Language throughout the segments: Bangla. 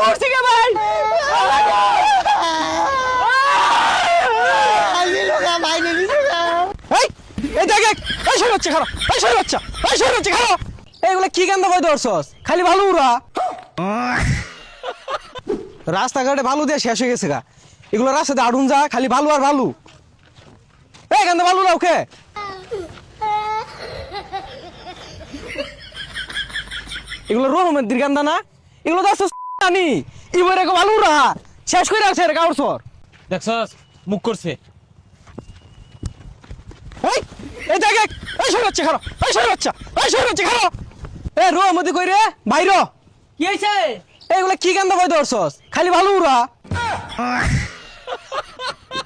মরছি কে ভাই এই দেখ এই সরে হচ্ছে খারাপ এই সরে হচ্ছে খারাপ এইগুলা কি গান্দা বই ধরছস খালি ভালো উড়া রাস্তাঘাটে ভালো দিয়ে শেষ হয়ে গেছে গা এগুলো রাস্তাতে আড়ুন যা খালি ভালো আর ভালো এই গান্দা ভালো না ওকে এগুলো রহমের দিরগান্দা না এগুলো তো জানি ইবরে ভালো উড়া শেষ করে রাখছে রে কাউর সর দেখছস মুখ করছে এই দেখ এই সরে হচ্ছে খারাপ এই সরে হচ্ছে খারাপ এ রো মধ্যে কই রে বাইর কি হইছে এইগুলা কি গান্দা বই ধরছস খালি ভালো উড়া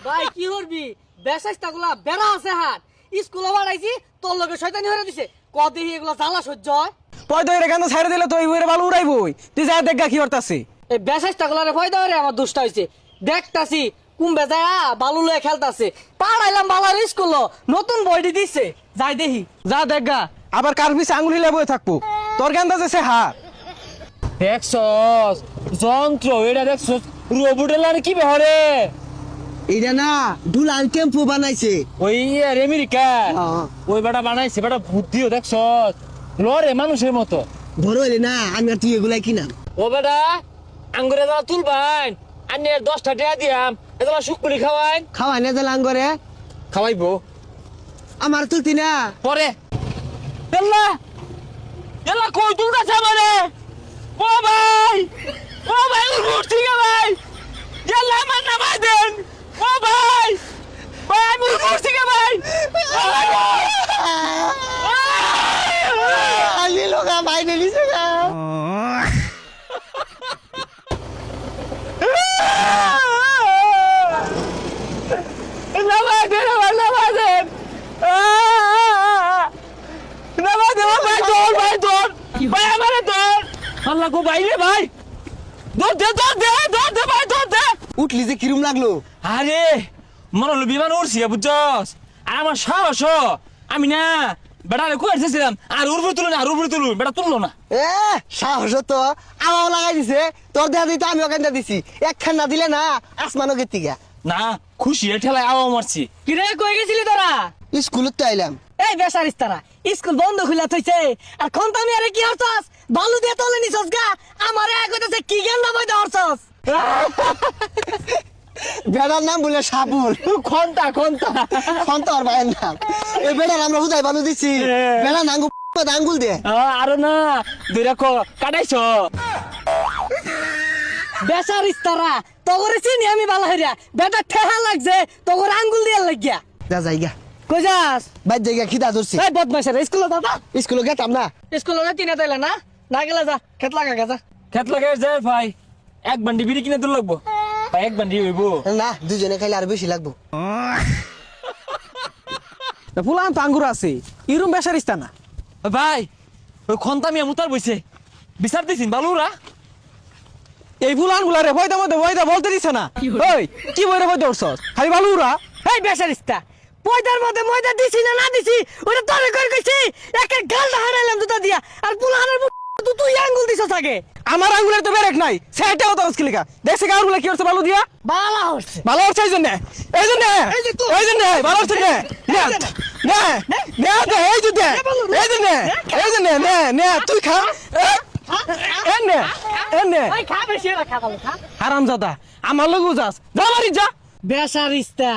ভাই কি করবি বেসাইস্তাগুলা বেড়া আছে হাত স্কুলে বাড়াইছি তোর লগে শয়তানি হয়ে দিছে কদি এগুলা জ্বালা সহ্য হয় পয় দইরে গান্দা ছাইরে দিলে তো ইবরে ভালো উড়াইবই তুই যা দেখ গা কি করতাছি এই বেসাইস্তাগুলারে ভয় দেওয়ারে আমার দুষ্টা হইছে দেখতাছি কুম্বে যায় বালু লয়ে খেলতাছে পাড়াইলাম বালার স্কুল নতুন বইটি দিছে যাই দেখি যা দেখ গা আবার কার পিছে আঙ্গুলি লেবই থাকবো তোর গান্দা যেছে হা দেখছস যন্ত্র এটা দেখছস রোবটেলার কি বেহরে এটা না দুলাল টেম্পু বানাইছে ওই আমেরিকা ওই বেটা বানাইছে বেটা বুদ্ধিও দেখছস লরে মানুষের মতো বড় হইলে না আমি আর তুই এগুলাই কিনাম ও বেটা আঙ্গুরে দাও তুলবান আন্নে 10টা টাকা দিয়াম এগুলা শুকুরি খাওয়াইন খাওয়াই না দিলাম করে খাওয়াইবো আমার তুলতি না পরে এল্লা এল্লা কই তুলতাছ আমারে ও ভাই উঠছি গে ভাই এল্লা আমার নামাই দেন ও ভাই আমি উঠছি গে ভাই আলি লোকা বাইরে নিছে না নামাই দেন ভাই ভাই আমারে তোর আল্লাহ গো ভাই রে ভাই দে ভাই দে উঠলি যে কিরম লাগলো আরে মনে হলো বিমান উড়ছি বুঝছস আর আমার সাহস আমি না বেটারে কই আসছিলাম আর উড়বো তুলুন বেটা তুললো না এ সাহস তো আমাও লাগাই দিছে তোর দেয়া দিতে আমিও কেন্দা দিছি একখান না দিলে না আসমানও গেতি গা না খুশি ঠেলায় আওয়া মারছি কিরে কই গেছিলি তোরা স্কুলত তো আইলাম এই বেসারিস্তারা স্কুল বন্ধ খুলা থইছে আর খন্তামি আরে কি হরছস বালু দিয়ে তলে নিছস গা আমারে কইতাছে কি গেন্দা বই হরছস বেড়ার নাম বলে সাবুল ঘন্টা খন্ত আর ভাইয়ের নাম এই বেড়ার আমরা হুদাই বানু দিছি বেড়া নাঙ্গু আঙ্গুল দে আরো না দুইরা কাটাইছ বেসারিস্তারা তগরে চিনি আমি বালা হইরা বেটা ঠেহা লাগছে তগর আঙ্গুল দিয়ে লাগিয়া যা যাইগা কই যাস বাইর জায়গা খিদা ধরছি এই বদমাইশের স্কুলে দাদা স্কুলে গেতাম না স্কুলে না তিনে তাইলে না না গেলে যা খেত লাগা গেছা খেত লাগে যায় ভাই এক বান্ডি বিড়ি কিনে দূর লাগবো ভাই এক বান্ডি হইব না দুজনে খাইলে আর বেশি লাগবো ফুলান তো আঙ্গুর আছে ইরুম বেসারিস্তা না ভাই ওই খন্তামিয়া মুতার বইছে বিচার দিছিন বালুরা এই ফুলান গুলা রে ভয়দা বলতে দিছে না ওই কি বইরে ভয় ধরছস খালি ভালো উড়া এই বেসারিস্তা পয়দার মধ্যে ময়দা দিছি না দিছি ওটা তোরে কই কইছি একটা গালটা হারাইলাম দুটা দিয়া আর পুলানের তুই আঙ্গুল দিছস আগে আমার আঙ্গুলের তো বেরেক নাই সেটাও তো মুশকিলিকা দেখছে গাউর গুলা কি হচ্ছে ভালো দিয়া বালা হচ্ছে ভালো হচ্ছে এই জন্য ভালো হচ্ছে নে তুই খা ওই খা বেশি না খা ভালো খা হারাম জাদা আমার লোক যাস যা বাড়ি যা বেসারিস্তা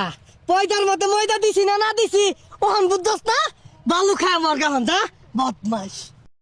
পয়দার মধ্যে ময়দা দিছি না দিছি ওহন বুঝছস না বালু খা আমার গাহন যা বদমাশ